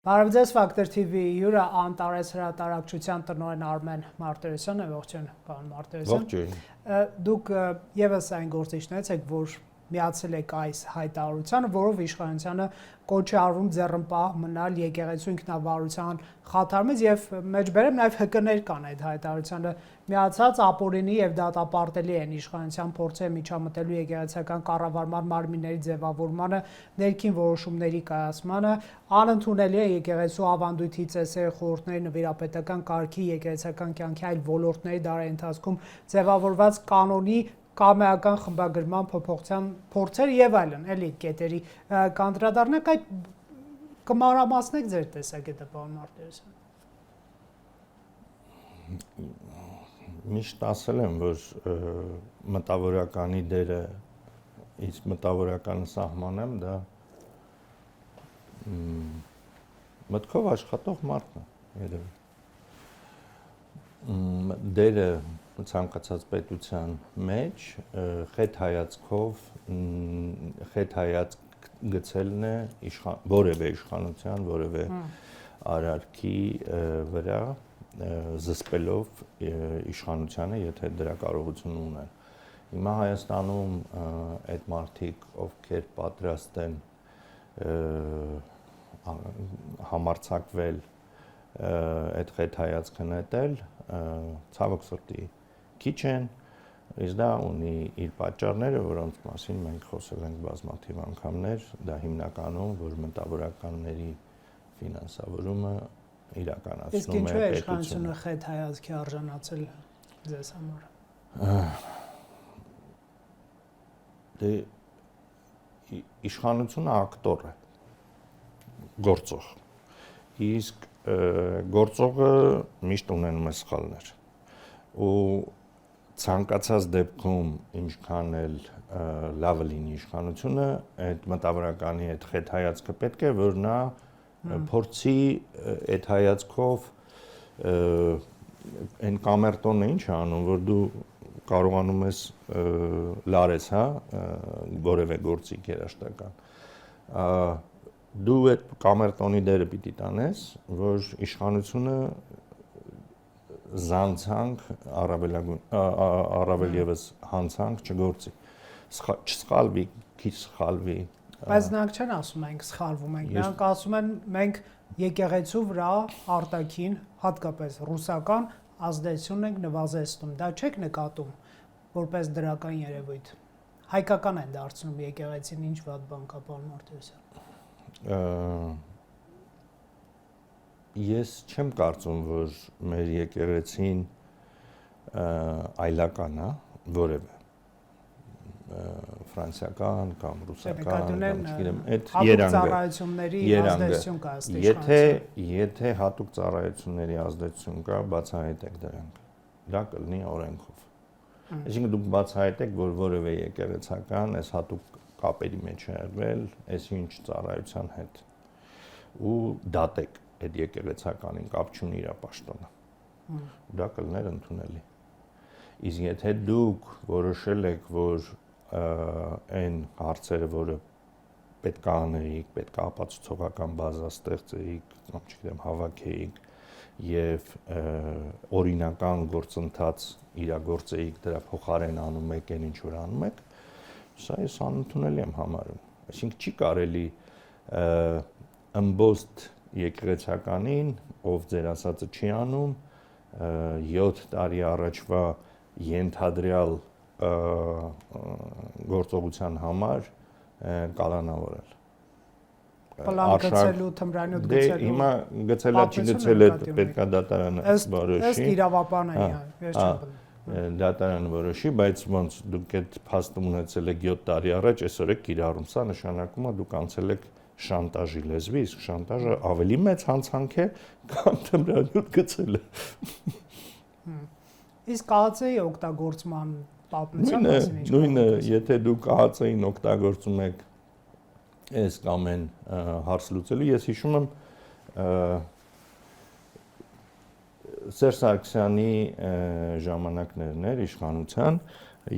Բարև ձեզ, Factor TV-ի հյուրը Անտարես հրատարակչության տնօրեն Արմեն Մարտիրոսյանն է, ողջույն, պարոն Մարտիրոսյան։ Ողջույն։ Դուք ևս այն գործիչներից եք, որ միացել եք այս հայտարարությանը, որով իշխանությանը կոչ է արվում ձեռնպահ մնալ եկեղեցու ինքնավարության խաթարումից եւ մեջբերեմ նաեւ ՀԿ-ներ կան այդ հայտարարությանը միացած ապօրինի եւ դատապարտելի են իշխանության փորձը միջամտելու եկեղեցական կառավարման մարմինների ձևավորմանը, ներքին որոշումների կայացմանը, անընդունելի է եկեղեցու ավանդույթի ծեսերի խորհուրդների նվիրապետական կարգի եկեղեցական կյանքի այլ ոլորտների դարերի ընթացքում ձևավորված կանոնի կամեական խմբագրման փոփոխության փորձեր եւ այլն, էլի կետերի կանդրադառնանք այդ կմանրամասնեք ձեր տեսակետը, պարոն Մարտիրոսյան։ Միշտ ասել եմ, որ մտավորականի դերը իսկ մտավորականը սահմանեմ, դա մտքով աշխատող մարդն է, երևի։ Դերը ցանկացած պետության մեջ խետ հայացք գցելն է որևէ իշխանության, որևէ արարքի վրա զսպելով իշխանությանը, եթե դրա կարողությունը ունեն։ Հիմա Հայաստանում այդ մարդիկ, ովքեր պատրաստ են համարձակվել այդ խետ հայացքը նետել, ցավոք սրտի քիչ են, իսկ դա ունի իր պատճառները, որոնց մասին մենք խոսել ենք բազմաթիվ անգամներ, դա հիմնականում, որ մտավորականների ֆինանսավորումը իրականացնում է պետությունը։ Իսկ ինչու է իշխանությունը խետ հայացքի արժանացել ձեզ համար։ Դե իշխանությունը ակտոր է, գործող, իսկ գործողը միշտ ունենում է սխալներ, ու ցանկացած դեպքում ինչքան էլ լավը լինի իշխանությունը, այդ մտավորականի այդ խետ հայացքը պետք է, որ նա փորձի այդ հայացքով այն կամերտոնը ինչ է անում, որ դու կարողանում ես լարես, հա, որևէ գործիք երաշտական, դու այդ կամերտոնի դերը պիտի տանես, որ իշխանությունը զանցանք առավել եւս հանցանք չգործի, չսխալվի, քիչ սխալվի։ Բայց նրանք չեն ասում մենք սխալվում ենք, նրանք ասում են մենք եկեղեցու վրա արտաքին, հատկապես ռուսական ազդեցությունն ենք նվազեցնում, դա չեք նկատում որպես դրական երևույթ։ Հայկական են դարձնում եկեղեցին, ինչ վատ բան կա, պարոն Մարտիրոսյան։ Ես չեմ կարծում, որ մեր եկեղեցին այլական է, որևէ ֆրանսիական կամ ռուսական, չգիտեմ, այդ երանգը։ Եթե հատուկ ծառայությունների ազդեցություն կա, բացահայտեք դրանք։ Դա կլինի օրենքով։ Այսինքն դուք բացահայտեք, որ որևէ եկեղեցական այս հատուկ կապերի մեջ է եղել, այսինչ ծառայության հետ, ու դատեք այդ եկեղեցականին կապ չունի իր պաշտոնը։ Դա կլներ ընդունելի։ Իսկ եթե դուք որոշել եք, որ այն հարցերը, որը պետք է անեիք, պետք է ապացուցողական բազա ստեղծեիք, կամ չգիտեմ, հավաքեիք եւ օրինական գործընթաց իրագործեիք, դրա փոխարեն անում եք այն ինչ որ անում եք, սա ես անընդունելի եմ համարում։ Այսինքն չի կարելի ըմբոստ եկեղեցականին, ով ձեր ասածը չի անում, 7 տարի առաջվա ենթադրյալ գործողության համար կալանավորել։ Պլան գծելու, թմրանյութ գծելու։ Դե հիմա գծելա չի գծել, պետքա դատարանը որոշի։ Ըստ իրավաբանի, ես չեմ բնում։ Դատարանը որոշի, բայց ոնց դուք այդ փաստում ունեցել եք 7 տարի առաջ, այսօր եք կիրառում, սա նշանակում է դուք անցել եք շանտաժի լեզվի, իսկ շանտաժը ավելի մեծ հանցանք է, քան թմրանյութ գծելը։ Իսկ ԱԱՑ-ի օգտագործման պատմության մասին ինչ։ Նույնը, եթե դուք ԱԱՑ-ին օգտագործում եք այս կամ այն հարց լուծելու, ես հիշում եմ Սերժ Սարգսյանի ժամանակներն էր իշխանության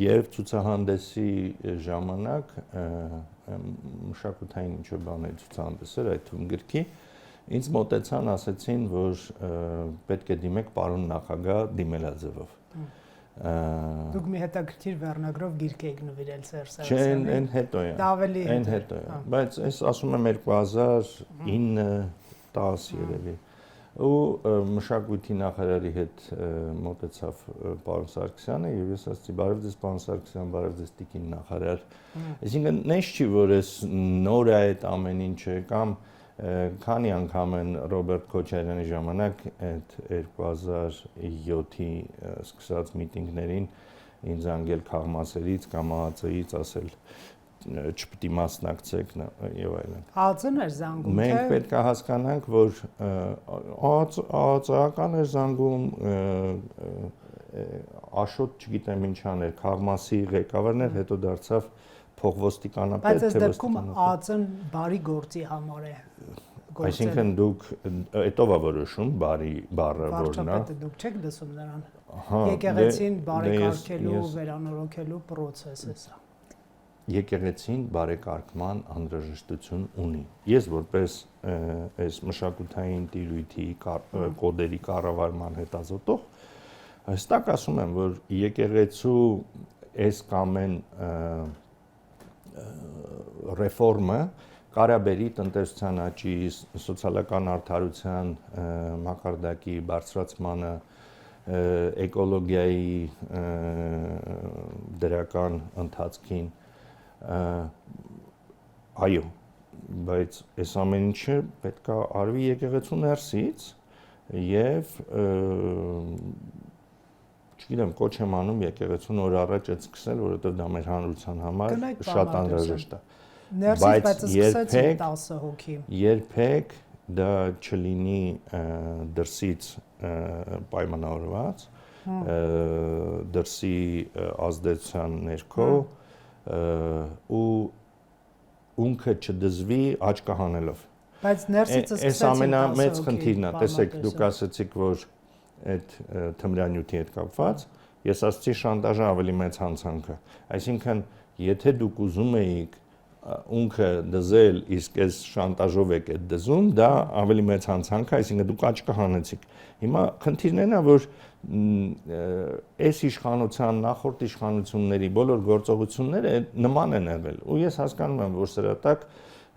եւ ցուցահանդեսի ժամանակ մշակութային ինչ-որ բաների ցուցահանդես էր այդ թվում գրքի Ինձ մոտեցան, ասեցին, որ պետք է դիմեք պարոն նախագահ դիմելաձևով։ Դուք մի հետաքրքիր վերնագրով գիրք եք նվիրել Սերժ Չէ, Սարգսյանին։ այն հետո է։ Դա ավելի հետո է։ Բայց ես ասում եմ 2009-10 երևի։ Ու մշակույթի նախարարի հետ մոտեցավ պարոն Սարգսյանը եւ ես ասացի բարև ձեզ պարոն Սարգսյան, բարև ձեզ տիկին նախարար։ Այսինքն նենց չի որ ես նոր է այդ ամեն ինչը կամ քանի անգամ են Ռոբերտ Քոչարյանի ժամանակ այդ 2007-ի սկսած միտինգներին ինձ անգել քաղմասերից կամ ԱԱԾ-ից ասել չպետք է մասնակցեք եւ այլն։ ԱԱԾ-ն էր զանգում, թե։ Մենք պետք է հասկանանք, որ ԱԱԾ-ական էր զանգում, Աշոտ չգիտեմ ինչ աներ, քաղմասի ղեկավարն էր, հետո դարձավ փոխոստիկանապետ, բայց այս դեպքում ԱԱԾ-ն բարի գործի համար է գործել։ Այսինքն դուք այդով է որոշում բարի բառը որն է։ Դուք չեք լսում նրան։ Հա, Եկեղեցին բարեկարգելու, վերանորոգելու process-ը սա։ Եկեղեցին բարեկարգման անհրաժեշտություն ունի։ Ես որպես այս մշակութային տիրույթի կոդերի կառավարման հետազոտող հստակ ասում եմ, որ եկեղեցու այս կամ այն ռեֆորմը կարաբերի տնտեսության աճի, սոցիալական արդարության մակարդակի բարձրացմանը, էկոլոգիայի դրական ընթացքին այո, բայց այս ամեն ինչը պետք է արվի եկեղեցու ներսից եւ չգիտեմ, կոչ եմ անում եկեղեցուն օր առաջ այդ սկսել, որովհետեւ դա մեր հանրության համար շատ անհրաժեշտ է։ Ներսից բայց սկսեցին 10 հոգի։ Երբեք դա չլինի դրսից պայմանավորված, դրսի ազդեցության ներքո ու ունքը չդզվի աչքը հանելով։ Բայց ներսից սկսեցին 10 հոգի։ Այս ամենամեծ խնդիրն է, տեսեք, դուք ասացիք, որ այդ թմրանյութի հետ կապված, ես ասացի շանտաժը ավելի մեծ հանցանք է։ Այսինքն, եթե դուք ուզում էիք ունքը դզել, իսկ այս շանտաժով եք այդ դզում, դա ավելի մեծ հանցանք է, այսինքն դուք աչքը հանեցիք։ Հիմա խնդիրն է, որ այս իշխանության, նախորդ իշխանությունների բոլոր գործողությունները նման են եղել։ Ու ես հասկանում եմ, որ սրա տակ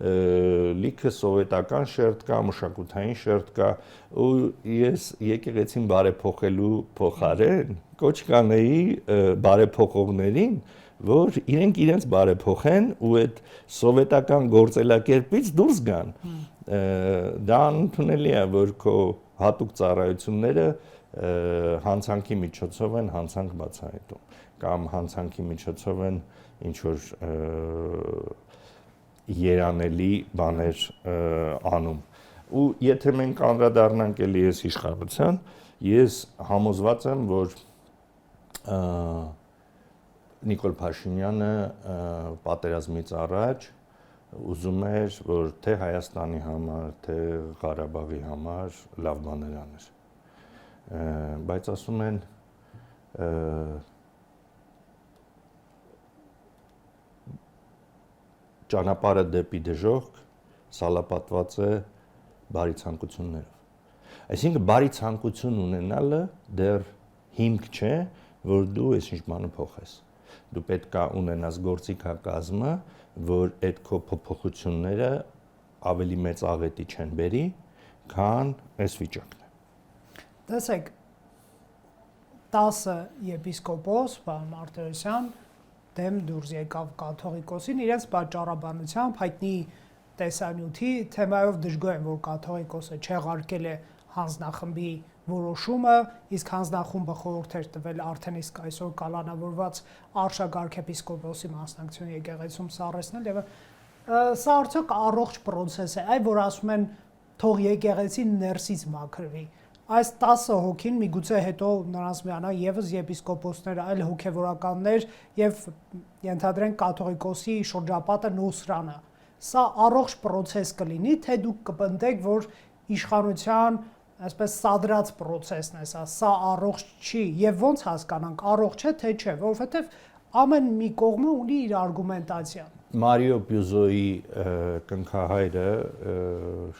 լիքը սովետական շերտ կա, մշակութային շերտ կա, ու ես եկեղեցին բարեփոխելու փոխարեն կոչ կանեի բարեփոխողներին, որ իրենց բարեփոխեն ու այդ սովետական գործելակերպից դուրս գան։ Դա ընդունելի է, որ քո հատուկ ծառայությունները հանցանքի միջոցով են հանցանք բացահայտում կամ հանցանքի միջոցով են ինչ որ երանելի բաներ անում։ Ու եթե մենք անդրադառնանք էլի այս իշխանության, ես համոզված եմ, որ Նիկոլ Փաշինյանը պատերազմից առաջ ուզում էր, որ թե Հայաստանի համար, թե Ղարաբաղի համար լավ բաներ աներ։ Բայց ասում են ճանապարհը դեպի դժոխք սալապատված է բարի ցանկություններով։ Այսինքն բարի ցանկություն ունենալը դեռ հիմք չէ, որ դու այսինչ բանը փոխես։ Դու պետք է ունենաս գործիքակազմը, որ այդ քո փոփոխությունները ավելի մեծ աղետի չեն բերի, քան այս վիճակն է։ Տեսեք, 10 եպիսկոպոս, պարոն Մարտիրոսյան, դեմ դուրս եկավ կաթողիկոսին իրենց պատճառաբանությամբ հայտնի տեսանյութի թեմայով դժգոհ են, որ կաթողիկոսը չեղարկել է հանձնախմբի որոշումը, իսկ հանձնախումբը խորհուրդ էր տվել արդեն իսկ այսօր կալանավորված Արշակարգ եպիսկոպոսի մասնակցություն եկեղեցում սառեցնել եւ սա արդյոք առողջ process է, այ որ ասում են թող եկեղեցին ներսից մաքրվի։ Այս 10 հոգին միգուցե հետո նրանց միանա եւս եպիսկոպոսներ, այլ հոգեվորականներ եւ ենթադրենք կաթողիկոսի շրջապատը Նոսրանը։ Սա առողջ process կլինի, թե դուք կպնդեք, որ իշխանության այսպես սադրած process-ն է սա առողջ չի եւ ոնց հասկանանք առողջ է թե չէ, որովհետեւ ամեն մի կողմը ունի իր արգումենտացիան։ Մարիո Պյուզոյի կնքահայրը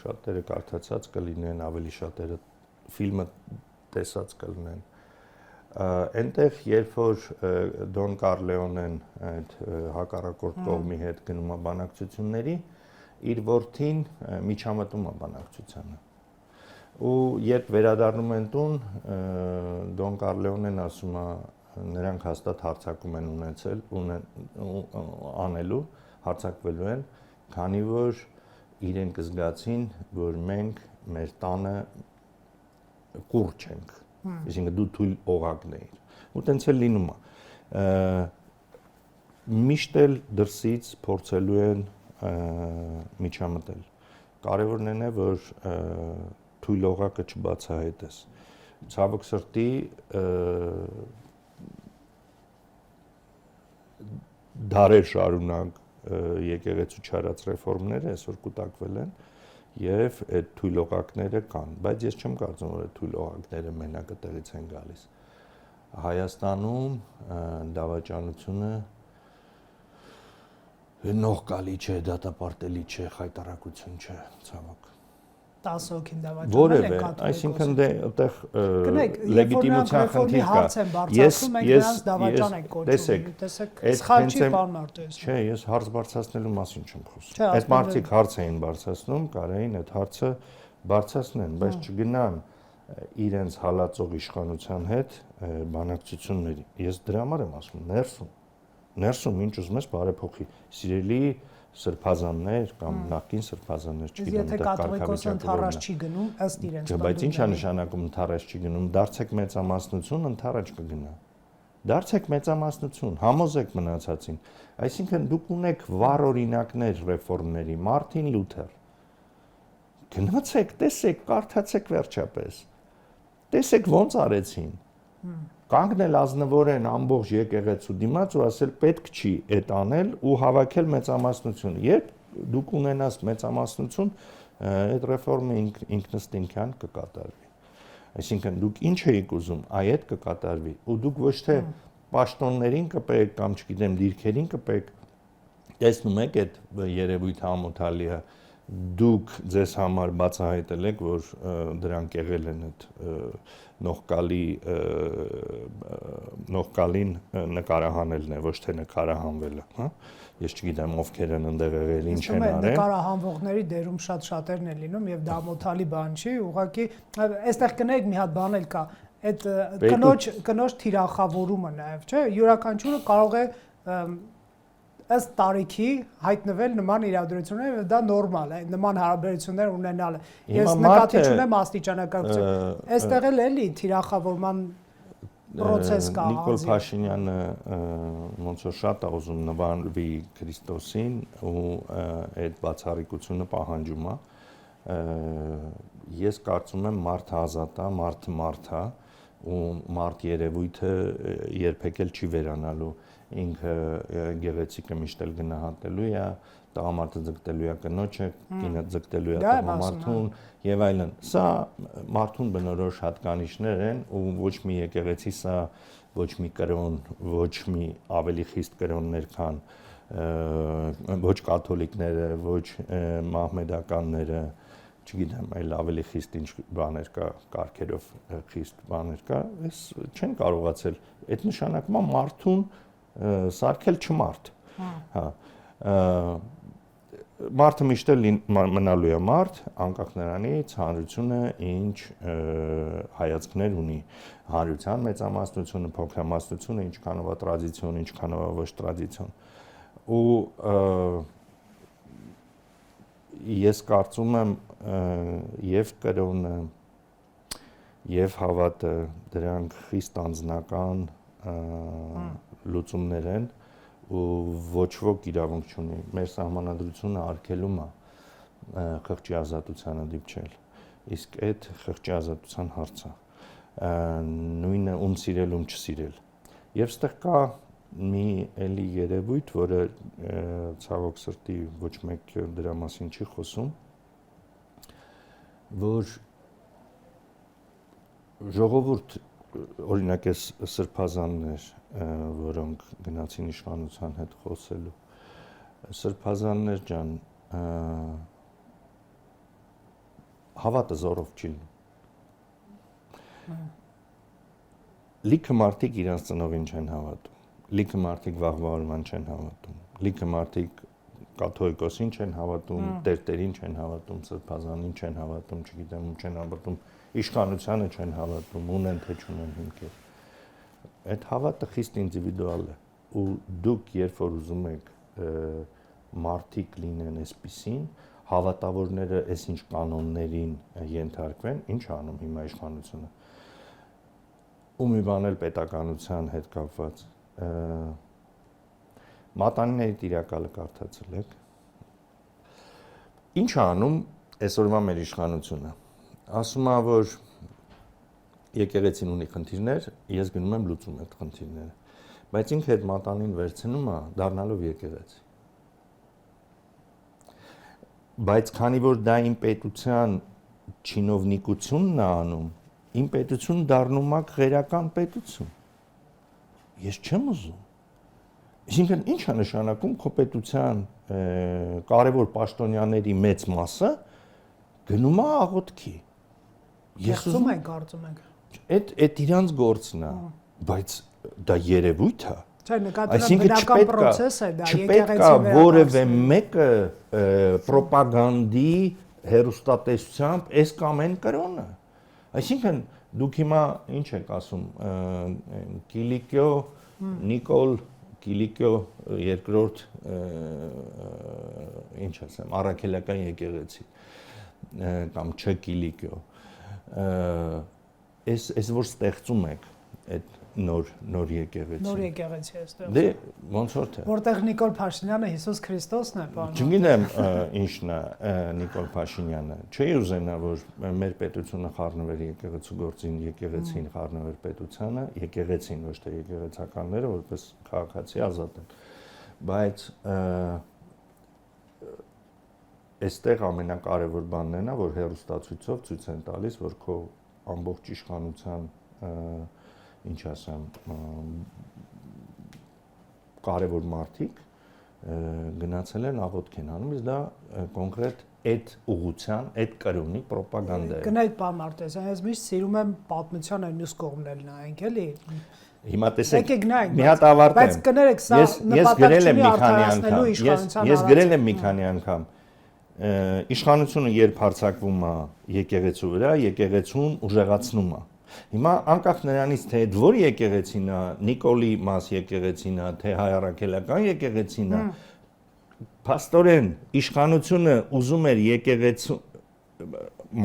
շատերը կարդացած կլինեն, ավելի շատերը ֆիլմը տեսած կլինեն։ Այնտեղ երբ որ Դոն Կարլեոնեն այդ հակառակորդ կողմի հետ գնում է բանակցությունների, իր որդին միջամտում է բանակցությանը։ Ու երբ վերադառնում են տուն, Դոն Կարլեոնեն ասում է նրանք հաստատ հարձակում են ունեցել անելու, հարձակվելու են, քանի որ իրենք զգացին, որ մենք մեր տանը կուռ չենք, այսինքն դու թույլ օղակն էիր։ Ու տենց էլ լինում է։ Միշտ էլ դրսից փորձելու են միջամտել։ Կարևորն այն է, որ թույլ օղակը չբացահայտես։ Ցավոք սրտի դարեր շարունակ եկեղեցու չարած ռեֆորմները այսօր կուտակվել են եւ այդ թույլ օղակները կան, բայց ես չեմ կարծում, որ այդ թույլ օղակները մենակ այդտեղից են գալիս։ Հայաստանում դավաճանությունը նողկալի չէ, դատապարտելի չէ, խայտարակություն չէ, ցավոք։ 10 հոգին դավաճանել են կաթոլիկոսը։ Այսինքն դե այդտեղ լեգիտիմության խնդիր կա։ Ես նրանց դավաճան են կոչում։ Տեսեք, սխալ չի բան Մարտիրոս։ Չէ, ես հարց բարձրացնելու մասին չեմ խոսում։ Այդ մարդիկ հարց էին բարձրացնում, կարային այդ հարցը բարձրացնեն, բայց չգնան իրենց հալածող իշխանության հետ բանակցությունների։ Ես դրա համար եմ ասում, ներսում ինչ ուզում ես բարեփոխի։ Սիրելի սրբազաններ կամ նախկին սրբազաններ, չգիտեմ, եթե կաթոլիկոսը ընդառաջ չի գնում, ըստ իրենց բանալի։ Բայց ինչ է նշանակում ընդառաջ չի գնում։ Դարձեք մեծամասնություն, ընդառաջ կգնա։ Դարձեք մեծամասնություն, համոզեք մնացածին։ Այսինքն դուք ունեք վառ օրինակներ ռեֆորմների, Մարտին Լութեր։ Գնացեք, տեսեք, կարդացեք վերջապես։ Տեսեք ոնց արեցին։ Կանգնել ազնվորեն ամբողջ եկեղեցու դիմաց ու ասել պետք չի այդ անել ու հավաքել մեծամասնություն։ Երբ դուք ունենաս մեծամասնություն, այդ ռեֆորմը ինքնըստինքյան կկատարվի։ Այսինքն դուք ինչ եք ուզում, այդ կկատարվի ու դուք ոչ թե պաշտոններին կպեք կամ չգիտեմ դիրքերին կպեք։ Տեսնում եք այդ երևույթը ամոթալիա, դուք ձեզ համար բացահայտել եք, որ դրանք եղել են այդ նողկալին նկարահանելն է, ոչ թե նկարահանվելը, հա։ Ես չգիտեմ ովքեր են ընդեղ եղել, ինչ են արել։ Նկարահանվողների դերում շատերն են լինում եւ դա մոթալի բան չի, ուղղակի այստեղ կնեք մի հատ բան էլ կա, այդ կնոջ թիրախավորումը նաեւ, չէ, յուրաքանչյուրը կարող է ըստ տարիքի հայտնվել նման իրադրություններ եւ դա նորմալ է, նման հարաբերություններ ունենալը։ Ես նկատի չունեմ աստիճանակարգություն։ Այստեղ էլ էլի թիրախավորման process կա։ Նիկոլ Փաշինյանը ոնց որ շատ է ուզում նվանվի Քրիստոսին ու այդ բացառիկությունը պահանջում է։ Ես կարծում եմ մարդը ազատ է, մարդը մարդ է ու մարդ երևույթը երբեք էլ չի վերանալու։ Ինքը գեղեցիկը միշտ էլ գնահատելու է, տղամարդը ձգտելու է կնոջը, կինը ձգտելու է տղամարդուն եւ այլն։ Սա մարդուն բնորոշ հատկանիշներ են ու ոչ մի եկեղեցի սա ոչ մի կրոն, ոչ մի ավելի խիստ կրոններ քան ոչ կաթոլիկները, ոչ մահմեդականները, չգիտեմ, այլ ավելի խիստ ինչ բաներ կա, կարգերով խիստ բաներ կա, ես չեն կարողացել այդ նշանակում է մարդուն սարքել չմարդ։ Հա։ Մարդը միշտ էլ մնալու է մարդ, անկախ նրանից հանրությունը ինչ հայացքներ ունի, հանրության մեծամասնությունը, փոքրամասնությունը, ինչքանով է տրադիցիոն, ինչքանով է ոչ տրադիցիոն։ Ու ես կարծում եմ եւ կրոնը եւ հավատը դրանք խիստ անձնական լուծումներ են ու ոչ ոք իրավունք չունի մեր սահմանադրությունը արգելում է խղճի ազատությանը դիպչել, իսկ այդ խղճի ազատության հարցը նույնը ում սիրել, ում չսիրել։ Եվ ստեղ կա մի էլի երևույթ, որը ցավոք սրտի ոչ մեկ դրա մասին չի խոսում, որ ժողովուրդ օրինակ էս սրբազաններ, որոնք գնացին իշխանության հետ խոսելու, Սրբազաններ ջան, հավատը զորով չի լինում։ Լիքը մարդիկ իրենց ծնողին չեն հավատում, լիքը մարդիկ վաղվա չեն հավատում, լիքը մարդիկ կաթողիկոսին չեն հավատում, տերտերին չեն հավատում, սրբազանին չեն հավատում, չգիտեմ ում չեն հավատում, իշխանությանը չեն հավատում, ունեն թե չունեն հիմքեր։ Այդ հավատը խիստ ինդիվիդուալ է, ու դուք երբ որ ուզում եք մարդիկ լինեն այսպիսին, հավատավորները այսինչ կանոններին ենթարկվեն, ինչ անում հիմա իշխանությունը։ Ու մի բան էլ պետականության հետ կապված։ Մատանիների տիրակալը կարդացել եք։ Ինչ անում այսօրվա մեր իշխանությունը։ Ասում է, որ եկեղեցին ունի խնդիրներ, ես գնում եմ լուծում այդ խնդիրները։ Բայց ինքը այդ մատանին վերցնում է, դառնալով եկեղեցի։ Բայց քանի որ դա իմ պետության չինովնիկությունն է անում, իմ պետություն դառնում է քրեական պետություն։ Ես չեմ ուզում։ Այսինքն ինչ է նշանակում քո պետության կարևոր պաշտոնյաների մեծ մասը գնում է աղոթքի։ Ես ուզում եմ կարծում եք։ Այդ իրանց գործն է, բայց դա երևույթ է։ Չէ, նկատի բնական process է դա, չպետք է որևէ մեկը պրոպագանդի հերոստատեսությամբ այս կամ այն կրոնը։ Այսինքն դուք հիմա ինչ եք ասում, Կիլիկիո, Նիկոլ Կիլիկիո երկրորդ ինչ ասեմ, առաքելական եկեղեցի կամ Չ Կիլիկիո։ Այս որ ստեղծում եք այդ նոր եկեղեցի։ Նոր եկեղեցի է ստեղծում։ Դե ոնց որ թե։ Որտեղ Նիկոլ Փաշինյանը Հիսուս Քրիստոսն է, բան։ Չգիտեմ ինչն է Նիկոլ Փաշինյանը։ Չի ուզենա որ մեր պետությունը խառնվեր եկեղեցու գործին, եկեղեցին խառնվեր պետությանը, եկեղեցին ոչ թե եկեղեցականները որպես քաղաքացի ազատ են։ Բայց այստեղ ամենակարևոր բանն է, որ հերոստացույցով ցույց են տալիս, որ քո ամբողջ իշխանության ինչ ասեմ, կարևոր մարդիկ գնացել են աղոթք են անում, իսկ դա կոնկրետ այդ ուղղության, այդ կրոնի պրոպագանդա է։ Գնայք պարոն Մարտիրոսյան, ես միշտ սիրում եմ պատմության այն մյուս կողմն էլ նայենք, էլի։ Հիմա տեսեք, մի հատ ավարտեմ։ Բայց կներեք, սա նպատակ չունի արդարացնելու իշխանության։ Ես գրել եմ մի քանի անգամ։ Իշխանությունը երբ հարձակվում է եկեղեցու վրա, եկեղեցուն ուժեղացնում է։ Հիմա անկախ նրանից թե այդ որ եկեղեցին է, Նիկոլի մաս եկեղեցին է, թե հայ առաքելական եկեղեցին է, փաստորեն իշխանությունը ուզում էր եկեղեցու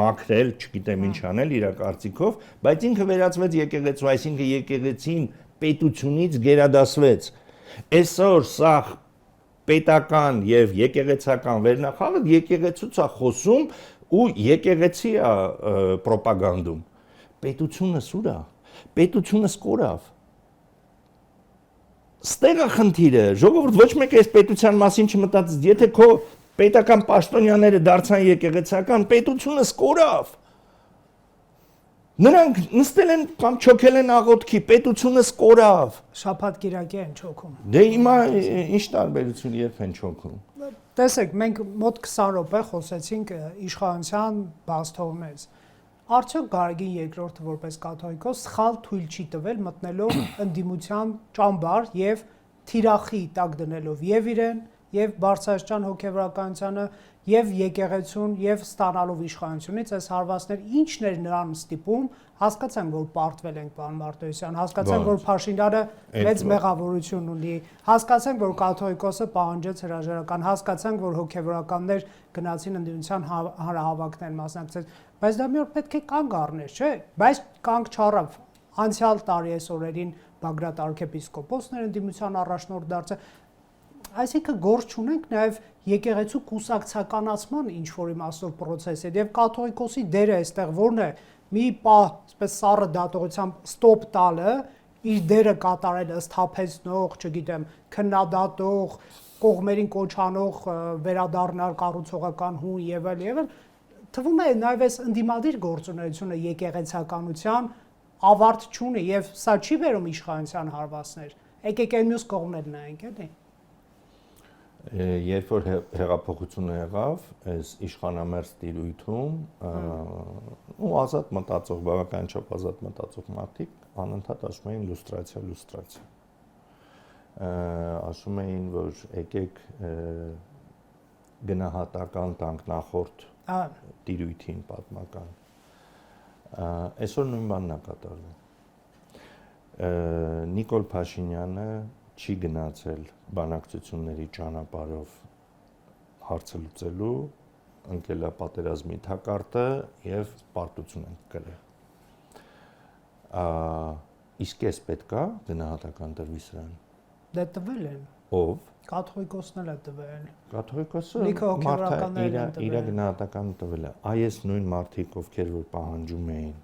մաքրել, չգիտեմ ինչ անել իր կարծիքով, բայց ինքը վերածվեց եկեղեցու, այսինքն եկեղեցին պետությունից գերադասվեց։ Այսօր սա պետական եւ եկեղեցական վերնախավը եկեղեցուց է խոսում ու եկեղեցի է պրոպագանդում։ Պետությունը սուր է, պետությունը սկորավ։ Ստեղ է խնդիրը, ժողովուրդ ոչ մեկ այս պետության մասին չմտածեց, եթե քո պետական պաշտոնյաները դարձան եկեղեցական, պետությունը սկորավ։ Նրանք նստել են կամ չոքել են աղոթքի, պետությունը սկորավ։ Շաբաթ կիրակի են չոքում։ Դե հիմա ինչ տարբերություն երբ են չոքում։ Տեսեք, մենք մոտ 20 րոպե խոսեցինք իշխանության բացթողներից։ Արդյոք Գարեգին երկրորդը որպես կաթողիկոս սխալ թույլ չի տվել մտնելով ընդդիմության ճամբար եւ թիրախի տակ դնելով եւ իրեն եւ բարձրաստիճան հոգեվորականությանը եւ եկեղեցուն եւ ստանալով իշխանությունից այս հարվածներ ինչն էր նրան ստիպում, հասկացանք որ պարտվել ենք պարոն Մարտիրոսյան, հասկացանք որ Փաշինյանը մեծ մեղավորություն ունի, հասկացանք որ կաթողիկոսը պահանջեց հրաժարական, հասկացանք որ հոգեվորականներ գնացին ընդդիմության հանրահավաքներին մասնակցել, բայց դա մի օր պետք է կանգ առներ, չէ՞, բայց կանգ չառավ։ Անցյալ տարի այս օրերին Բագրատ arczepiskopos-ն էր ընդդիմության առաջնորդ դարձել։ Այսինքն գործ չունենք նաև եկեղեցու կուսակցականացման ինչ որ իմաստով process-ը եւ կաթողիկոսի դերը այստեղ որն է մի պահ այսպես սառը դատողությամբ ստոպ տալը իր դերը կատարել ըստ հափեցնող, չգիտեմ, քննադատող, կողմերին կոչանող վերադառնալ կառուցողական հուն եւ այլ թվում է նաև այս ընդդիմադիր գործունեությունը եկեղեցականության ավարտ չունի եւ սա չի վերում իշխանության հարվածներ։ Եկեք այն մյուս կողմն էլ նայենք, էլի։ Երբ որ հեղափոխությունը եղավ, այս իշխանամերձ տիրույթում ու ազատ մտածող, բավական չափ ազատ մտածող մարդիկ անընդհատ ասում էին լուստրացիա։ Ասում էին, որ եկեք գնահատական տանք նախորդ տիրույթին պատմական։ Այսօր նույն բանն է կատարվում։ Նիկոլ Փաշինյանը չի գնացել բանակցությունների ճանապարհով հարցը լուծելու, ընկել է պատերազմի թակարդը եւ պարտություն են կրել։ Իսկ էս պետքա գնահատական տրվի սրան։ Դե տվել են։ Ով? Կաթողիկոսն էլ է տվել։ Կաթողիկոսը իր գնահատական տվել է։ Այս նույն մարդիկ, ովքեր որ պահանջում էին,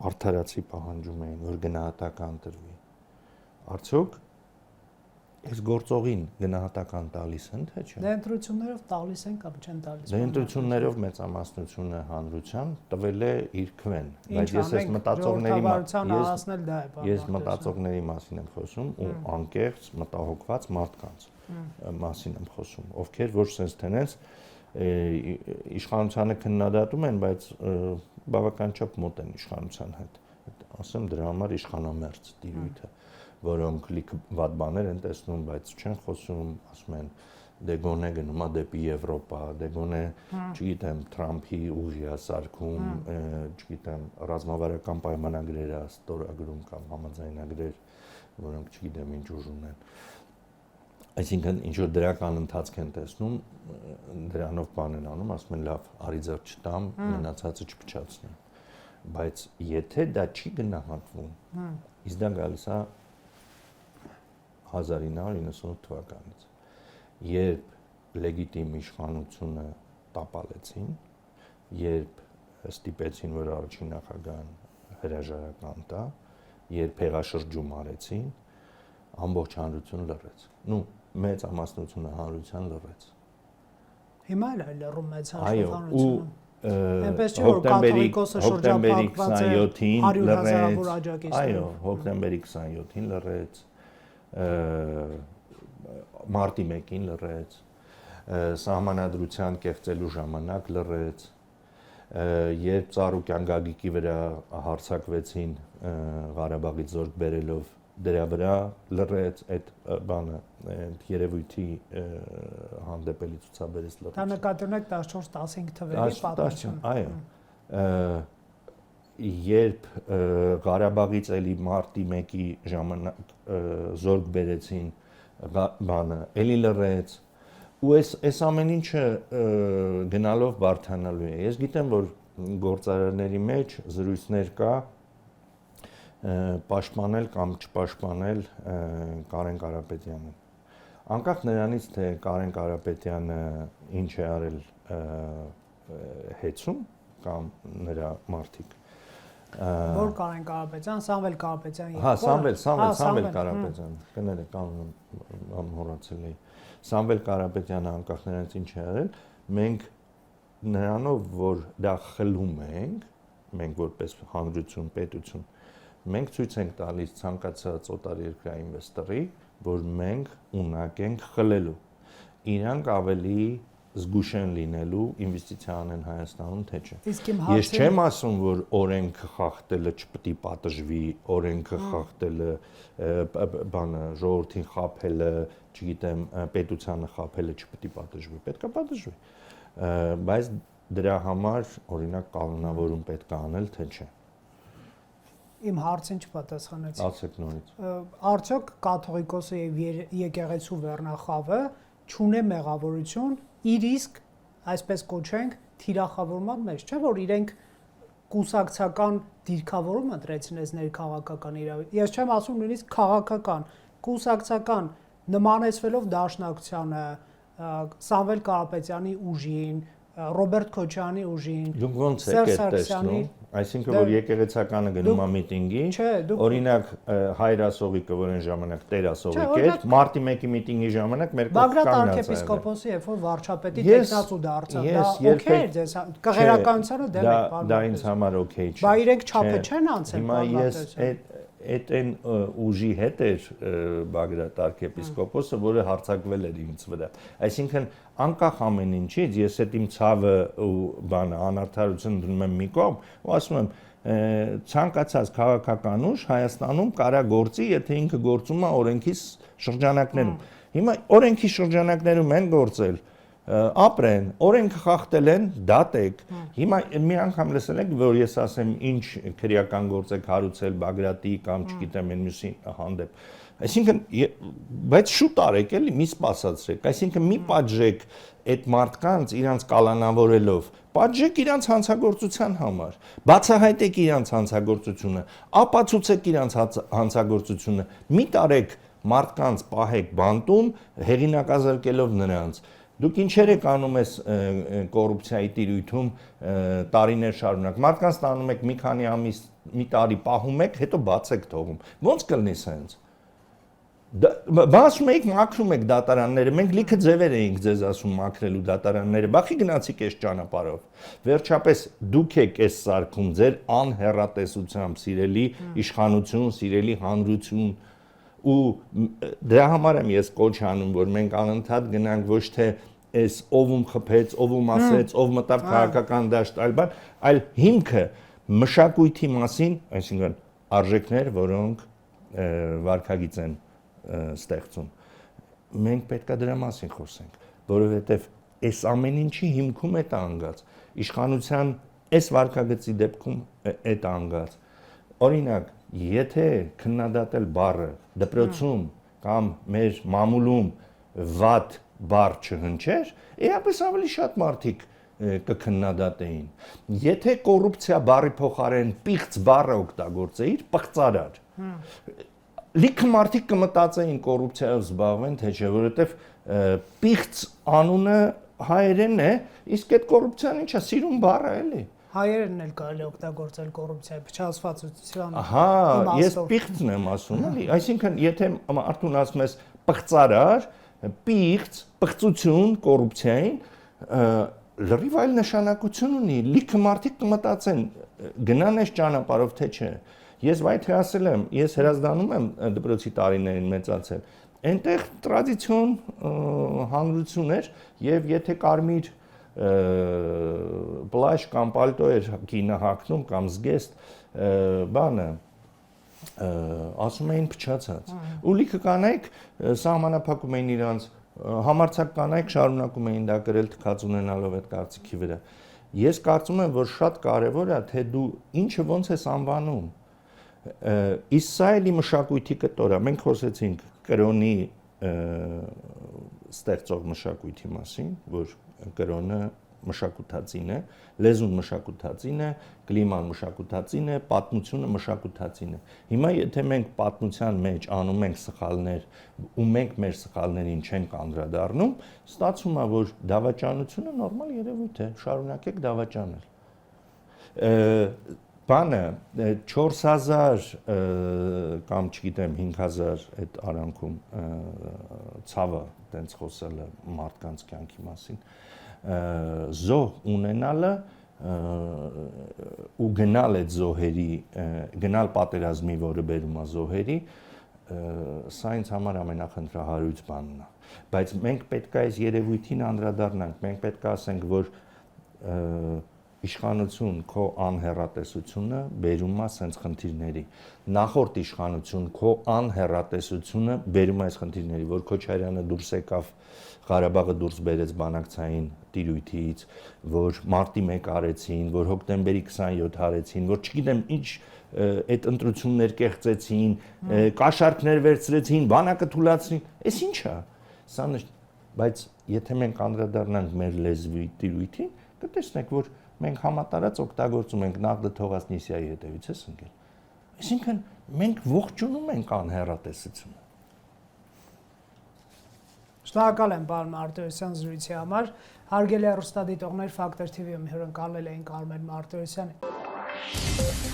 արդարացի պահանջում էին, որ գնահատական տրվի։ Արդյոք այս գործողին գնահատական տալիս են, թե չէ։ Դե ընտրություններով տալիս են կամ չեն տալիս։ Դե ընտրություններով մեծամասնությունը հանրության տվել է իր քվեն, բայց ես մտածողների մասին եմ խոսում ու անկեղծ մտահոգված մարդկանց մասին եմ խոսում, ովքեր որ sense տենես իշխանությանը քննադատում են, բայց բավական չափ մոտ են իշխանության հետ։ Ասեմ դրա համար իշխանամերձ տիրույթը, որոնք լիք վատ բաներ են տեսնում, բայց չեն խոսում, ասում են դե գոնե գնում է դեպի Եվրոպա, դե գոնե, չգիտեմ, Թրամփի ուժի է սարքում, չգիտեմ, ռազմավարական պայմանագրեր է ստորագրում կամ համաձայնագրեր, որոնք չգիտեմ ինչ ուժ ունեն։ Այսինքն ինչ որ դրական ընթացք են տեսնում, դրանով բան են անում, ասում են լավ, արի ձեռ չտամ, մնացածը չփչացնեմ։ Բայց եթե դա չի գնահատվում, իսկ դա գալիս է 1998 թվականից, երբ լեգիտիմ իշխանությունը տապալեցին, երբ ստիպեցին, որ առաջին նախագահան հրաժարական տա, երբ հեղաշրջում արեցին, ամբողջ հանրությունը լռեց։ Նու մեծ ամասնությունը հանրության լռեց։ Հիմա էլ է լռում մեծ հանրությունը։ Այնպես չէ որ կաթողիկոսը շրջափակված է 100,000-ավոր աջակիցներով։ Այո, հոկտեմբերի 27-ին լռեց, մարտի 1-ին լռեց, սահմանադրության կեղծելու ժամանակ լռեց, երբ Ծառուկյան Գագիկի վրա հարձակվեցին Ղարաբաղից զորք բերելով դրա վրա լռեց այդ բանը, այդ երևույթի հանդեպ էլի ցուցաբերեց լռեց։ Դա նկատի ունեք 14-15 թվերի պատմություն։ Այո։ Երբ Ղարաբաղից էլի մարտի 1-ի ժամանակ զորք բերեցին բանը, էլի լռեց, ու այս ամեն ինչը գնալով բարդանալու է։ Ես գիտեմ, որ գործարարների մեջ զրույցներ կա պաշտպանել կամ չպաշտպանել Կարեն Կարապետյանին։ Անկախ նրանից, թե Կարեն Կարապետյանը ինչ է արել հեծում կամ նրա մարդիկ։ Որ Կարեն Կարապետյան, Սամվել Կարապետյանի։ Հա, Սամվել Կարապետյան, կներեք, կանոն մոռացել էի։ Սամվել Կարապետյանը անկախ նրանից ինչ է արել, մենք նրանով, որ դա խլում ենք, մենք որպես հանրություն, պետություն, մենք ցույց ենք տալիս ցանկացած օտարերկրյա ինվեստորի, որ մենք ունակ ենք խլելու։ Իրանք ավելի զգուշ են լինելու ինվեստիցիա անեն Հայաստանում, թե չէ։ Ես չեմ ասում, որ օրենքը խախտելը չպետք է պատժվի, օրենքը խախտելը, բանը, ժողովրդին խաբելը, չգիտեմ, պետությանը խաբելը չպետք է պատժվի, պետք է պատժվի։ Բայց դրա համար օրինակ կանոնավորում պետք է անել, թե չէ։ Իմ հարցին չպատասխանեցի։ Ասեք նորից։ Արդյոք կաթողիկոսը եւ եկեղեցու վերնախավը չունե մեղավորություն իր իսկ, այսպես կոչենք, թիրախավորման մեջ, չէ՞ որ իրենք կուսակցական դիրքավորում ընտրեցին այս ներքաղաքական իրավիճակի։ Ես չեմ ասում նույնիսկ քաղաքական, կուսակցական նմանեցվելով Դաշնակցությանը, Սամվել Կարապետյանի ուժին, Ռոբերտ Քոչարյանի ուժին, դուք ոնց եք տեսնում, այսինքն որ եկեղեցականը գնում է միտինգի, օրինակ հայր ասողիկը, որ այն ժամանակ տեր ասողիկ էր, մարտի 1-ի միտինգի ժամանակ մեր կողքին Բագրատ arczepiskopos-ը երբ որ վարչապետի տեխնացու դարձավ, դա օքեյ է ձեզ, կղերականությանը դեմ եք, դա ինձ համար օքեյ չէ։ Բա իրենք չափը չեն անցել, հիմա ես այդ այն ուժի հետ էր Բագրատ arczepiskopos-ը, որը հարձակվել էր ինձ վրա։ Այսինքն անկախ ամեն ինչից ես այդ իմ ցավը ու բանը անարդարությունը դնում եմ մի կողմ ու ասում եմ ցանկացած քաղաքական ուժ Հայաստանում կարա գործի, եթե ինքը գործում է օրենքի շրջանակներում։ Հիմա օրենքի շրջանակներում են գործել, ապրեն, օրենքը խախտել են, դատեք։ Հիմա մի անգամ լսել եք, որ ես ասեմ ինչ քրեական գործ եք հարուցել Բագրատի կամ չգիտեմ այն մյուսի հանդեպ։ Այսինքն, բայց շուտ արեք էլի, մի սպասացրեք, այսինքն մի պատժեք այդ մարդկանց իրանց կալանավորելով, պատժեք իրանց հանցագործության համար, բացահայտեք իրանց հանցագործությունը, ապացուցեք իրանց հանցագործությունը, մի տարեք մարդկանց պահեք բանտում, հեղինակազրկելով նրանց։ Դուք ինչեր եք անում ես կոռուպցիայի տիրույթում տարիներ շարունակ։ Մարդկանց տանում եք մի քանի ամիս, մի տարի պահում եք, հետո բաց եք թողում։ Ոնց կլինի սենց։ Բասում եք, մաքրում եք դատարանները, մենք լիքը ձևեր էինք ձեզ ասում մաքրելու դատարանները, բախի գնացիք այս ճանապարհով։ Վերջապես դուք եք այս սարքում ձեր անհեռատեսությամբ սիրելի իշխանություն, սիրելի հանրություն ու դրա համար եմ ես կոչ անում, որ մենք անընդհատ գնանք ոչ թե այս ով խփեց, ով ասեց, ով մտավ քաղաքական դաշտ, այլ հիմքը մշակույթի մասին, այսինքն արժեքներ, որոնք վարքագիծ են ստեղծում։ Մենք պետք է դրա մասին խոսենք, որովհետև այս ամեն ինչի հիմքում է տանգած, իշխանության այս վարքագծի դեպքում է տանգած։ Օրինակ, եթե քննադատել բառը դպրոցում կամ մեր մամուլում վատ բառ չհնչեր, էապես ավելի շատ մարդիկ կքննադատեին։ Եթե կոռուպցիա բառի փոխարեն պիղծ բառը օգտագործեիր, պղծարար։ Լիքը մարդիկ կմտածեին կոռուպցիայով զբաղվեն, թե չէ, որովհետև պիղծ անունը հայերենն է, իսկ այդ կոռուպցիան ինչա, սիրուն բառ է, էլի։ Հայերենն էլ կարելի օգտագործել կոռուպցիայի փչացվածության։ Ահա, ես պիղծն եմ ասում, էլի։ Այսինքն, եթե արդյոք ասում ես պղծարար, պիղծ, պղծություն կոռուպցիային, լրիվ այլ նշանակություն ունի։ Լիքը մարդիկ կմտածեն, գնան այս ճանապարհով թե չէ։ Ես վայթե ասել եմ, ես հրազդանում եմ դպրոցի տարիներին մեծացել։ Այնտեղ տրադիցիոն հանրություն էր, եւ եթե կարմիր պլաշ կամ պալտո էր կինը հագնում կամ զգեստ բանը ասում էին փչացած ու լիքը կանայք սահմանափակում էին իրանց համարձակ կանայք շարունակում էին դա գրել թքած ունենալով այդ կարծիքի վրա ես կարծում եմ որ շատ կարևոր է թե դու ինչը ոնց ես անվանում իսկ սա էլի մշակույթի կտոր է մենք խոսեցինք կրոնի ստեղծող մշակույթի մասին որ կրոնը մշակութածին է, լեզուն մշակութածին է, կլիման մշակութածին է, պատմությունը մշակութածին է։ Հիմա եթե մենք պատմության մեջ անում ենք սխալներ ու մենք մեր սխալներին չենք անդրադառնում, ստացվում է, որ դավաճանությունը նորմալ երևույթ է, շարունակեք դավաճանել։ Բանը 4000 կամ չգիտեմ 5000 այդ արանքում ցավը տենց խոսելը մարդկանց կյանքի մասին զոհ ունենալը ու գնալ այդ զոհերի գնալ պատերազմի որը բերում է զոհերի սա ինձ համար ամենախնդրահարույց բանն է բայց մենք պետք է այս երևույթին անդրադառնանք մենք պետք է ասենք որ իշխանություն քո անհեռատեսությունը բերում է sense խնդիրների նախորդ իշխանություն քո անհեռատեսությունը բերում է այս խնդիրների որ Քոչարյանը դուրս եկավ Ղարաբաղը դուրս բերեց բանակցային տիրույթից որ մարտի 1 արեցին որ հոկտեմբերի 27 արեցին որ չգիտեմ ինչ այդ ընտրություններ կեղծեցին կաշառքներ վերցրեցին բանակը թուլացրին այս ի՞նչ է սա բայց եթե մենք անդրադառնանք մեր լեզվի տիրույթին կտեսնեք որ մենք համատարած օգտագործում ենք նախ թողած նիսիայի հետևից ես ընկել այսինքն մենք ողջունում ենք անհեռատեսությունը Շնորհակալ եմ պարոն Մարտիրոսյան զրույցի համար հարգելի հեռուստադիտողներ Factor TV-ում հյուրընկալել էին Կարմեն Մարտիրոսյանը